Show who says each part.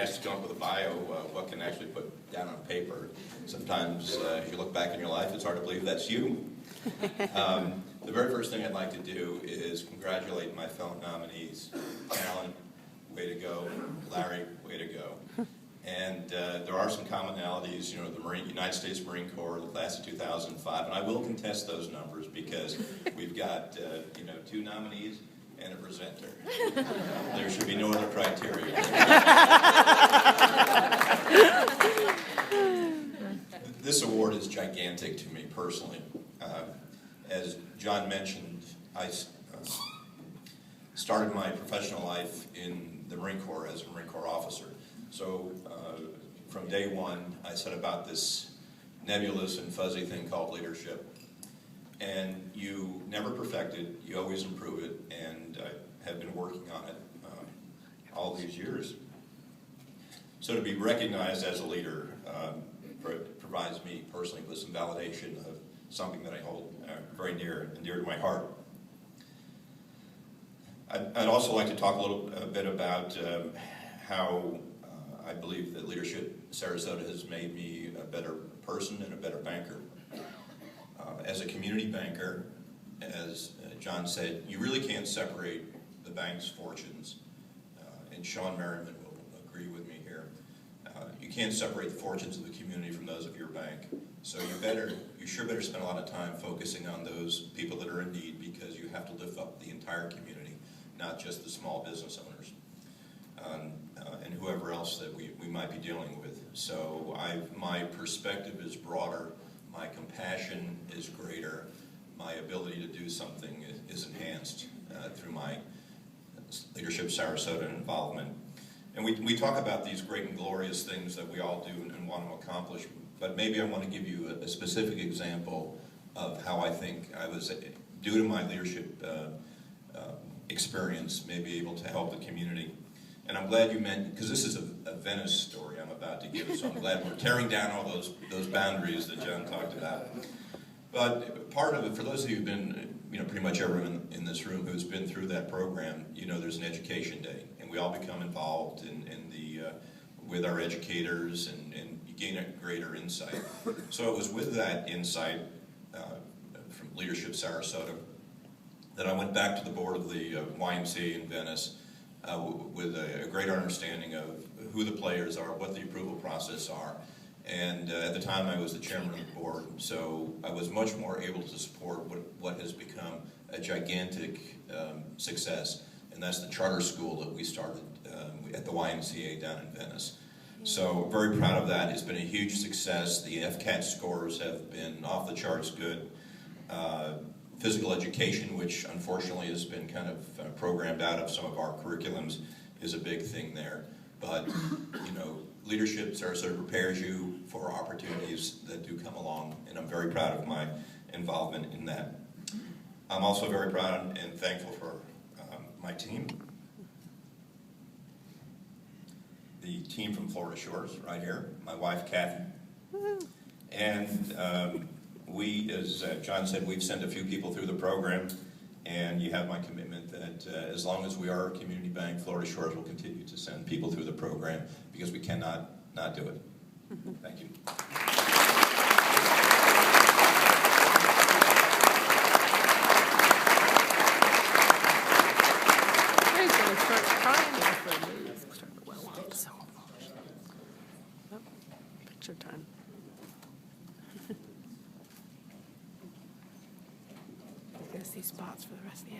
Speaker 1: asked to come up with a bio, what can actually put down on paper. Sometimes if you look back in your life, it's hard to believe that's you. The very first thing I'd like to do is congratulate my fellow nominees. Alan, way to go. Larry, way to go. And there are some commonalities, you know, the United States Marine Corps, the class of 2005, and I will contest those numbers because we've got, 2 nominees and a presenter. There should be no other criteria. This award is gigantic to me personally. As John mentioned, I started my professional life in the Marine Corps as a Marine Corps officer. So from day one, I set about this nebulous and fuzzy thing called leadership. And you never perfect it, you always improve it, and I have been working on it all these years. So to be recognized as a leader provides me personally with some validation of something that I hold very near and dear to my heart. I'd also like to talk a little bit about how I believe that Leadership Sarasota has made me a better person and a better banker. As a community banker, as John said, you really can't separate the bank's fortunes, and Sean Merriman will agree with me here. You can't separate the fortunes of the community from those of your bank. So you sure better spend a lot of time focusing on those people that are in need, because you have to lift up the entire community, not just the small business owners and whoever else that we might be dealing with. So my perspective is broader, my compassion is greater, my ability to do something is enhanced through my Leadership Sarasota involvement. And we talk about these great and glorious things that we all do and want to accomplish, but maybe I want to give you a specific example of how I think I was, due to my leadership experience, maybe able to help the community. And I'm glad you meant, because this is a Venice story I'm about to give, so I'm glad we're tearing down all those boundaries that John talked about. But part of it, for those of you who've been, pretty much everyone in this room who's been through that program, there's an education day, and we all become involved with our educators, and you gain a greater insight. So it was with that insight from Leadership Sarasota that I went back to the board of the YMCA in Venice with a greater understanding of who the players are, what the approval process are. And at the time I was the chairman of the board, so I was much more able to support what has become a gigantic success, and that's the charter school that we started at the YMCA down in Venice. So very proud of that. It's been a huge success. The FCAT scores have been off the charts good. Physical education, which unfortunately has been kind of programmed out of some of our curriculums, is a big thing there. But, Leadership Sarasota prepares you for opportunities that do come along, and I'm very proud of my involvement in that. I'm also very proud and thankful for my team. The team from Florida Shores, right here, my wife, Kathy. And we, as John said, we've sent a few people through the program, and you have my commitment that as long as we are a community bank, Florida Shores will continue to send people through the program, because we cannot not do it. Thank you.
Speaker 2: Picture time. You're going to see spots for the rest of the afternoon.